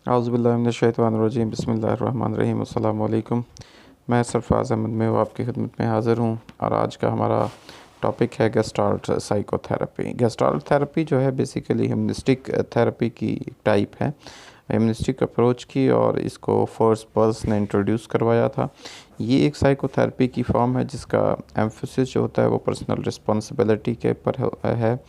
औज़ुबिल्लाहिमिनश्शैतानिर्रजीम बिस्मिल्लाहिर्रहमानिर्रहीम अस्सलाम वालेकुम। मैं सरफराज अहमद में आपकी खिदमत में हाज़िर हूँ और आज का हमारा टॉपिक है गेस्टाल्ट साइकोथेरेपी। गेस्टाल्ट थेरेपी जो है बेसिकली ह्यूमनिस्टिक थेरेपी की एक टाइप है, ह्यूमनिस्टिक अप्रोच की, और इसको फर्स्ट पर्स ने इंट्रोड्यूस करवाया था। ये एक साइकोथेरेपी की फॉर्म है जिसका एम्फोसिस जो होता है वो पर्सनल रिस्पॉन्सिबिलिटी के ऊपर है,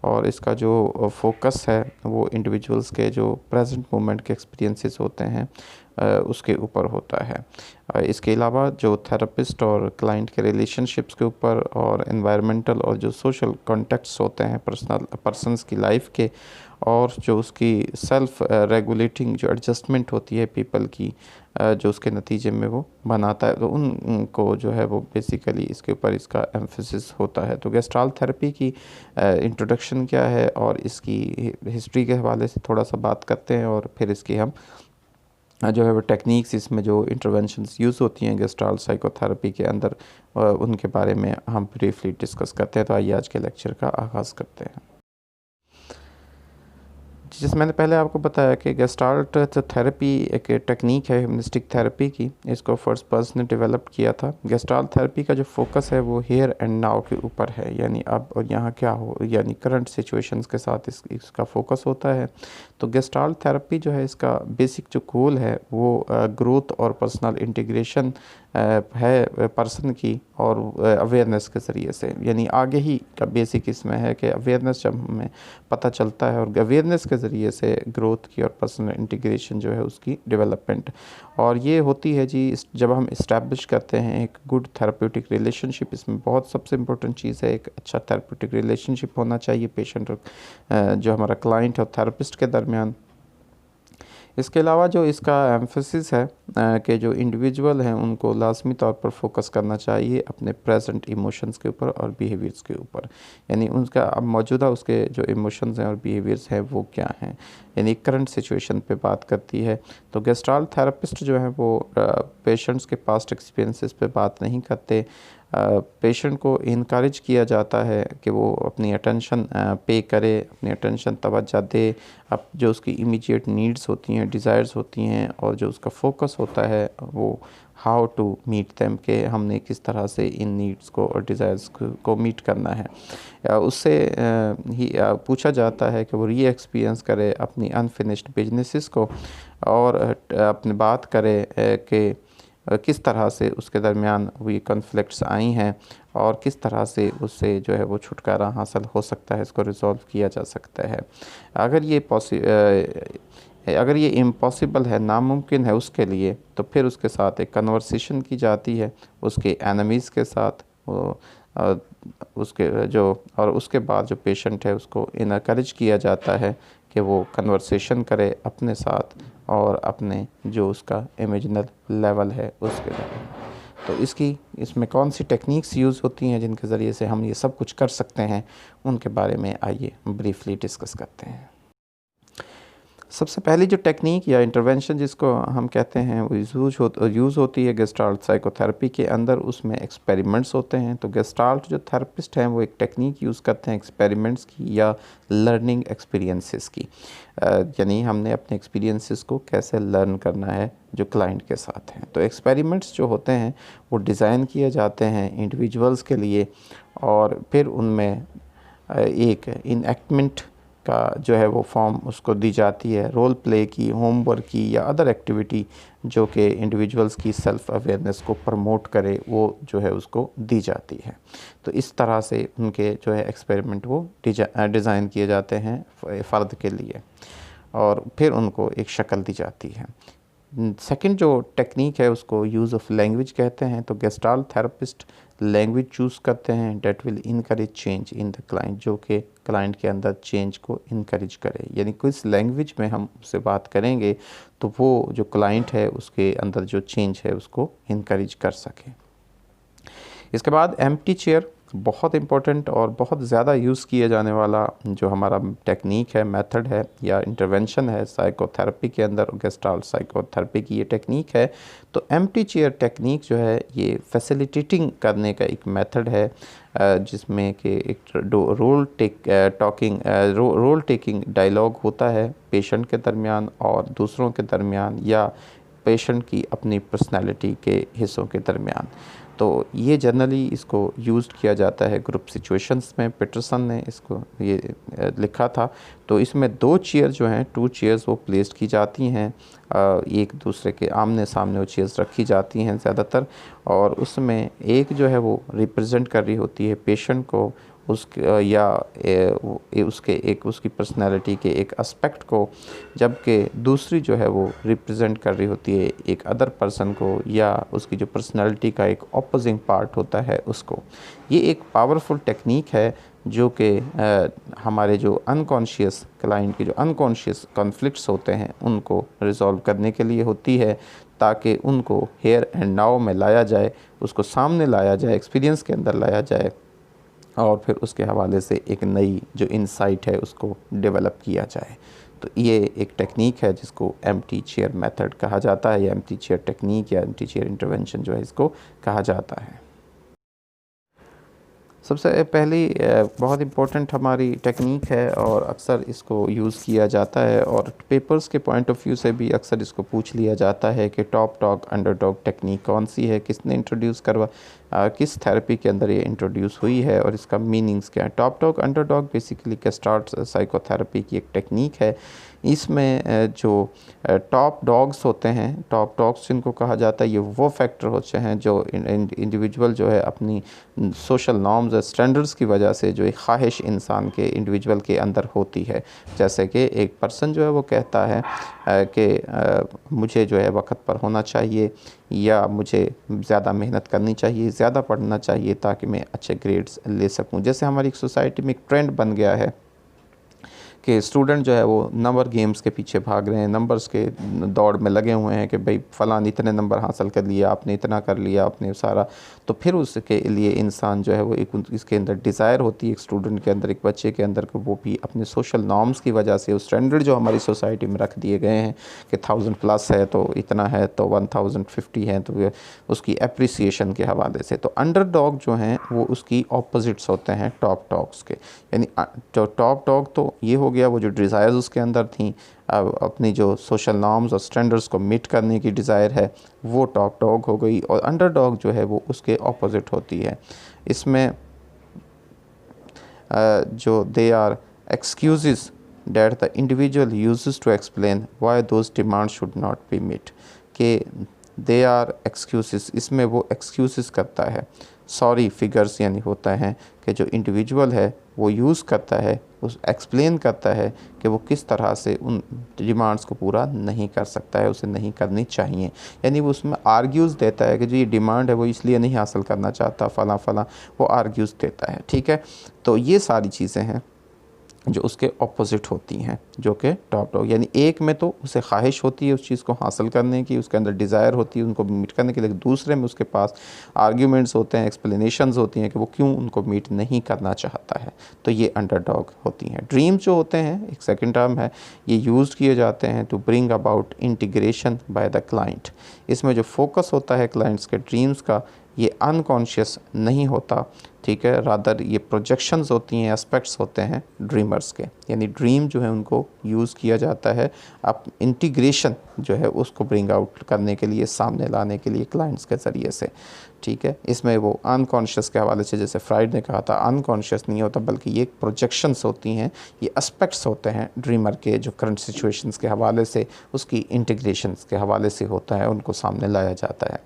और इसका जो फोकस है वो इंडिविजुअल्स के जो प्रेजेंट मोमेंट के एक्सपीरियंसेस होते हैं उसके ऊपर होता है। इसके अलावा जो थेरेपिस्ट और क्लाइंट के रिलेशनशिप्स के ऊपर और एनवायरमेंटल और जो सोशल कॉन्टेक्ट्स होते हैं पर्सनस की लाइफ के, और जो उसकी सेल्फ रेगुलेटिंग जो एडजस्टमेंट होती है पीपल की, जो उसके नतीजे में वो बनाता है, तो उनको जो है वो बेसिकली इसके ऊपर इसका एम्फेसिस होता है। तो गेस्टाल्ट थेरेपी की इंट्रोडक्शन क्या है और इसकी हिस्ट्री के हवाले से थोड़ा सा बात करते हैं, और फिर इसकी हम जो है वो टेक्निक्स, इसमें जो इंटरवेंशंस यूज़ होती हैं गेस्टाल्ट साइकोथेरेपी के अंदर, उनके बारे में हम ब्रीफली डिस्कस करते हैं। तो आइए आज के लेक्चर का आगाज़ करते हैं। जैसे मैंने पहले आपको बताया कि गेस्टाल्ट थेरेपी एक टेक्निक है ह्यूमनिस्टिक थेरेपी की। इसको फर्स्ट पर्सन ने डेवलप किया था। गेस्टाल्ट थेरेपी का जो फोकस है वो हियर एंड नाउ के ऊपर है, यानी अब और यहाँ क्या हो, यानी करंट सिचुएशंस के साथ इसका फोकस होता है। तो गेस्टाल्ट थेरेपी जो है इसका बेसिक जो गोल है वो ग्रोथ और पर्सनल इंटीग्रेशन है पर्सन की, और अवेयरनेस के ज़रिए से, यानी आगे ही का बेसिक इसमें है कि अवेयरनेस जब हमें पता चलता है, और अवेयरनेस के ज़रिए से ग्रोथ की और पर्सनल इंटीग्रेशन जो है उसकी डेवलपमेंट, और ये होती है जी जब हम इस्टेब्लिश करते हैं एक गुड थेरेप्यूटिक रिलेशनशिप। इसमें बहुत सबसे इम्पोर्टेंट चीज़ है एक अच्छा थेरेप्यूटिक रिलेशनशिप होना चाहिए पेशेंट और जो हमारा क्लाइंट और थेरेपिस्ट के दरमियान। इसके अलावा जो इसका एम्फेसिस है कि जो इंडिविजुअल हैं उनको लाजमी तौर पर फोकस करना चाहिए अपने प्रेजेंट इमोशंस के ऊपर और बिहेवियर्स के ऊपर, यानी उनका अब मौजूदा उसके जो इमोशंस हैं और बिहेवियर्स हैं वो क्या हैं, यानी करंट सिचुएशन पे बात करती है। तो गेस्टाल्ट थेरेपिस्ट जो है वो पेशेंट्स के पास्ट एक्सपीरियंसेस पे बात नहीं करते। पेशेंट को इनकरेज किया जाता है कि वो अपनी अटेंशन पे करे, अपनी अटेंशन तवज्जो दे, अब जो उसकी इमीडिएट नीड्स होती हैं, डिज़ायर्स होती हैं, और जो उसका फोकस होता है वो हाउ टू मीट देम, के हमने किस तरह से इन नीड्स को और डिज़ायर्स को मीट करना है। उससे ही पूछा जाता है कि वो री एक्सपीरियंस करे अपनी अनफिनिश्ड बिजनेसेस को, और अपनी बात करे कि किस तरह से उसके दरमियान हुई कॉन्फ्लिक्ट्स आई हैं, और किस तरह से उससे जो है वो छुटकारा हासिल हो सकता है, इसको रिज़ॉल्व किया जा सकता है। अगर ये इम्पॉसिबल है, नामुमकिन है उसके लिए, तो फिर उसके साथ एक कन्वर्सेशन की जाती है उसके एनिमीज़ के साथ, उसके जो, और उसके बाद जो पेशेंट है उसको इनकरेज किया जाता है कि वो कन्वर्सेशन करे अपने साथ और अपने जो उसका इमेजिनल लेवल है उसके लेवल। तो इसमें कौन सी टेक्निक्स यूज़ होती हैं जिनके ज़रिए से हम ये सब कुछ कर सकते हैं, उनके बारे में आइए ब्रीफली डिस्कस करते हैं। सबसे पहली जो टेक्निक या इंटरवेंशन जिसको हम कहते हैं वो यूज़ होती है गेस्टाल्ट साइकोथेरेपी के अंदर, उसमें एक्सपेरिमेंट्स होते हैं। तो गेस्टाल्ट जो थेरेपिस्ट हैं वो एक टेक्निक यूज़ करते हैं एक्सपेरिमेंट्स की या लर्निंग एक्सपीरियंसेस की, यानी हमने अपने एक्सपीरियंसेस को कैसे लर्न करना है जो क्लाइंट के साथ हैं। तो एक्सपेरिमेंट्स जो होते हैं वो डिज़ाइन किए जाते हैं इंडिविजुअल्स के लिए, और फिर उनमें एक इनएक्टमेंट का जो है वो फॉर्म उसको दी जाती है, रोल प्ले की, होमवर्क की या अदर एक्टिविटी जो कि इंडिविजुअल्स की सेल्फ़ अवेयरनेस को प्रमोट करे, वो जो है उसको दी जाती है। तो इस तरह से उनके जो है एक्सपेरिमेंट वो डिज़ाइन किए जाते हैं फ़र्द के लिए, और फिर उनको एक शक्ल दी जाती है। सेकंड जो टेक्निक है उसको यूज़ ऑफ लैंग्वेज कहते हैं। तो गेस्टाल्ट थेरेपिस्ट लैंग्वेज चूज़ करते हैं that will encourage change in the client, जो कि क्लाइंट के अंदर चेंज को इनकरेज करे, यानी किस लैंग्वेज में हम उससे बात करेंगे तो वो जो क्लाइंट है उसके अंदर जो चेंज है उसको इनकरेज कर सके। इसके बाद एम्प्टी चेयर बहुत इम्पोर्टेंट और बहुत ज़्यादा यूज़ किया जाने वाला जो हमारा टेक्निक है, मेथड है या इंटरवेंशन है साइकोथेरेपी के अंदर, गेस्टाल्ट साइकोथेरेपी की ये टेक्निक है। तो एम्प्टी चेयर टेक्निक जो है ये फैसिलिटेटिंग करने का एक मेथड है, जिसमें कि एक रोल टेकिंग डायलॉग होता है पेशेंट के दरमियान और दूसरों के दरमियान या पेशेंट की अपनी पर्सनैलिटी के हिस्सों के दरमियान। तो ये जनरली इसको यूज़ किया जाता है ग्रुप सिचुएशंस में। पीटरसन ने इसको ये लिखा था। तो इसमें 2 चेयर जो हैं, 2 चेयर्स वो प्लेस्ड की जाती हैं, एक दूसरे के आमने सामने वो चेयर्स रखी जाती हैं ज़्यादातर, और उसमें एक जो है वो रिप्रेजेंट कर रही होती है पेशेंट को, उसकी पर्सनैलिटी के एक एस्पेक्ट को, जबकि दूसरी जो है वो रिप्रेजेंट कर रही होती है एक अदर पर्सन को या उसकी जो पर्सनैलिटी का एक ऑपोजिंग पार्ट होता है उसको। ये एक पावरफुल टेक्निक है जो कि हमारे जो अनकॉन्शियस क्लाइंट के जो अनकॉन्शियस कॉन्फ्लिक्ट्स होते हैं उनको रिज़ॉल्व करने के लिए होती है, ताकि उनको हेयर एंड नाउ में लाया जाए, उसको सामने लाया जाए, एक्सपीरियंस के अंदर लाया जाए, और फिर उसके हवाले से एक नई जो इंसाइट है उसको डेवलप किया जाए। तो ये एक टेक्निक है जिसको एम्प्टी चेयर मेथड कहा जाता है, या एम्प्टी चेयर टेक्निक या एम्प्टी चेयर इंटरवेंशन जो है इसको कहा जाता है। सबसे पहली बहुत इम्पोर्टेंट हमारी टेक्निक है और अक्सर इसको यूज़ किया जाता है, और पेपर्स के पॉइंट ऑफ व्यू से भी अक्सर इसको पूछ लिया जाता है कि टॉप डॉग अंडरडॉग टेक्निक कौन सी है, किसने इंट्रोड्यूस किस थेरेपी के अंदर ये इंट्रोड्यूस हुई है और इसका मीनिंग्स क्या है। Top dog underdog basically gestalt psychotherapy की एक टेक्निक है। इसमें जो टॉप डॉग्स होते हैं, टॉप डॉग्स जिनको कहा जाता है, ये वो फैक्टर होते हैं जो इंडिविजुअल जो है अपनी सोशल नॉर्म्स और स्टैंडर्ड्स की वजह से जो एक ख्वाहिश इंसान के इंडिविजुअल के अंदर होती है। जैसे कि एक पर्सन जो है वो कहता है कि मुझे जो है वक्त पर होना चाहिए, या मुझे ज़्यादा मेहनत करनी चाहिए, ज़्यादा पढ़ना चाहिए ताकि मैं अच्छे ग्रेड्स ले सकूं। जैसे हमारी सोसाइटी में एक ट्रेंड बन गया है कि स्टूडेंट जो है वो नंबर गेम्स के पीछे भाग रहे हैं, नंबर्स के दौड़ में लगे हुए हैं कि भाई फ़लान इतने नंबर हासिल कर लिया, आपने इतना कर लिया, आपने सारा। तो फिर उसके लिए इंसान जो है वो एक इसके अंदर डिज़ायर होती है एक स्टूडेंट के अंदर, एक बच्चे के अंदर, कि वो भी अपने सोशल नॉर्म्स की वजह से, उस स्टैंडर्ड जो हमारी सोसाइटी में रख दिए गए हैं कि 1000+ है तो इतना है, तो 1050 है तो उसकी अप्रिसिएशन के हवाले से। तो अंडरडॉग जो हैं वो उसकी ऑपोजिट्स होते हैं टॉप डॉग्स के। यानी टॉप डॉग तो ये हो गया वो जो डिज़ायर्स उसके अंदर थी, अपनी जो सोशल नॉर्म्स और स्टैंडर्ड्स को मीट करने की डिज़ायर है, वो टॉप डॉग हो गई। और अंडरडॉग जो है वो उसके ऑपोजिट होती है। इसमें जो they are excuse that the individual uses to explain why those demand should not be meet, कि दे आर एक्सक्यूज़, इसमें वो एक्सक्यूज़ करता है, सॉरी फिगर्स यानी होता है कि जो इंडिविजुअल है वो यूज़ करता है, उस एक्सप्लेन करता है कि वो किस तरह से उन डिमांड्स को पूरा नहीं कर सकता है, उसे नहीं करनी चाहिए। यानी वो उसमें आर्ग्यूज़ देता है कि जो ये डिमांड है वो इसलिए नहीं हासिल करना चाहता, फ़लाँ फ़लाँ, वो आर्ग्यूज़ देता है। ठीक है, तो ये सारी चीज़ें हैं जो उसके ऑपोजिट होती हैं, जो कि टॉप डॉग। यानी एक में तो उसे ख्वाहिश होती है उस चीज़ को हासिल करने की, उसके अंदर डिज़ायर होती है उनको मीट करने के लिए, दूसरे में उसके पास आर्ग्यूमेंट्स होते हैं, एक्सप्लेनेशंस होती हैं कि वो क्यों उनको मीट नहीं करना चाहता है। तो ये अंडरडॉग होती हैं। ड्रीम्स जो होते हैं, एक सेकेंड टर्म है, ये यूज़ किए जाते हैं to bring about integration by the client. इसमें जो फोकस होता है क्लाइंट्स के ड्रीम्स का, ये अनकॉन्शियस नहीं होता, ठीक है, रादर ये प्रोजेक्शंस होती हैं, एस्पेक्ट्स होते हैं ड्रीमर्स के। यानी ड्रीम जो है उनको यूज़ किया जाता है अब इंटीग्रेशन जो है उसको ब्रिंग आउट करने के लिए, सामने लाने के लिए क्लाइंट्स के ज़रिए से। ठीक है, इसमें वो अनकॉन्शियस के हवाले से, जैसे फ्राइड ने कहा था, अनकॉन्शियस नहीं होता बल्कि ये प्रोजेक्शंस होती हैं, ये एस्पेक्ट्स होते हैं ड्रीमर के, जो करंट सिचुएशंस के हवाले से, उसकी इंटीग्रेशंस के हवाले से होता है, उनको सामने लाया जाता है।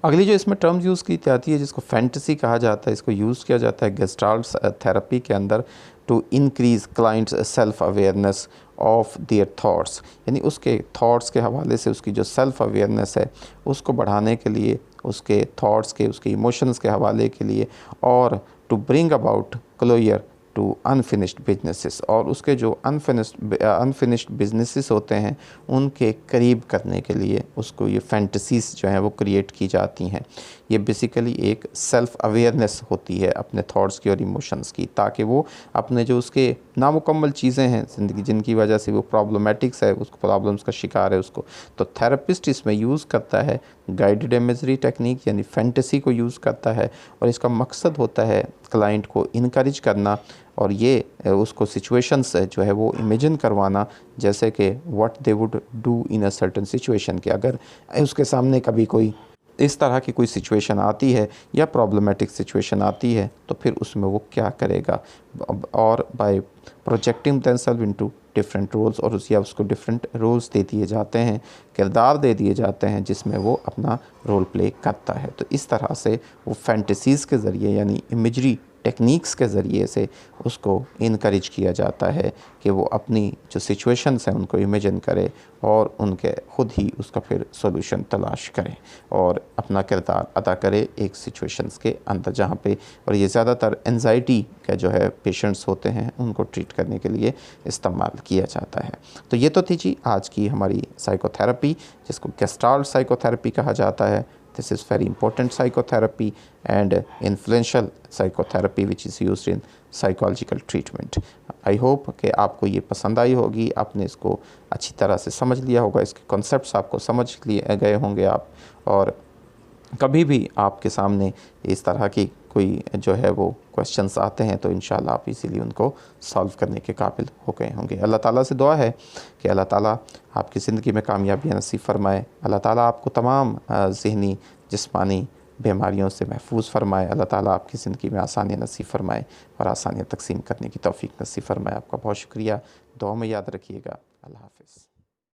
अगली जो इसमें टर्म्स यूज़ की जाती है जिसको फैंटेसी कहा जाता है, इसको यूज़ किया जाता है गेस्टाल्ट थेरेपी के अंदर to increase clients self awareness of their thoughts. यानी उसके थॉट्स के हवाले से उसकी जो सेल्फ अवेयरनेस है उसको बढ़ाने के लिए, उसके थॉट्स के, उसके इमोशंस के हवाले के लिए, और to bring about closure to unfinished businesses, और उसके जो अनफिनिश्ड बिजनेसेस होते हैं उनके करीब करने के लिए उसको ये फैंटसीज़ जो हैं वो क्रिएट की जाती हैं। ये बेसिकली एक सेल्फ़ अवेयरनेस होती है अपने थॉट्स की और इमोशंस की, ताकि वो अपने जो उसके नामुकम्मल चीज़ें हैं ज़िंदगी, जिनकी वजह से वो प्रॉब्लमेटिक्स है, उसको प्रॉब्लम्स का शिकार है उसको, तो थेरेपिस्ट इसमें यूज़ करता है गाइडेड इमेजरी टेक्निक यानी फैंटेसी को यूज़ करता है, और इसका मकसद होता है क्लाइंट को इनकरेज करना और ये उसको सिचुएशंस जो है वो इमेजिन करवाना, जैसे कि what they would do in a certain situation, कि अगर उसके सामने कभी कोई इस तरह की कोई सिचुएशन आती है या प्रॉब्लमेटिक सिचुएशन आती है तो फिर उसमें वो क्या करेगा, और by projecting themselves into different roles, और उसको डिफरेंट रोल्स दे दिए जाते हैं, किरदार दे दिए जाते हैं जिसमें वो अपना रोल प्ले करता है। तो इस तरह से वो फैंटेसीज़ के ज़रिए यानी इमेजरी टेक्निक्स के ज़रिए से उसको इनकरेज किया जाता है कि वो अपनी जो सिचुएशंस हैं उनको इमेजिन करे और उनके ख़ुद ही उसका फिर सॉल्यूशन तलाश करे और अपना किरदार अदा करे एक सिचुएशंस के अंदर जहाँ पे, और ये ज़्यादातर एंजाइटी का जो है पेशेंट्स होते हैं उनको ट्रीट करने के लिए इस्तेमाल किया जाता है। तो ये तो थी जी आज की हमारी साइकोथेरेपी, जिसको गेस्टाल्ट साइकोथेरेपी कहा जाता है। This is very important psychotherapy and influential psychotherapy which is used in psychological treatment. I hope कि आपको ये पसंद आई होगी, आपने इसको अच्छी तरह से समझ लिया होगा, इसके कॉन्सेप्ट्स आपको समझ लिए गए होंगे आप, और कभी भी आपके सामने इस तरह की कोई जो है वो क्वेश्चंस आते हैं तो इंशाल्लाह आप इसीलिए उनको सॉल्व करने के काबिल हो गए होंगे। अल्लाह ताला से दुआ है कि अल्लाह ताला आपकी ज़िंदगी में कामयाबी नसीब फरमाए, अल्लाह ताला आपको तमाम ज़हनी जिस्मानी बीमारियों से महफूज फरमाए, अल्लाह ताला आपकी ज़िंदगी में आसानियाँ नसीब फरमाए और आसानियाँ तकसीम करने की तौफीक नसीब फरमाए। आपका बहुत शुक्रिया, दुआ में याद रखिएगा। अल्लाह हाफ़िज़।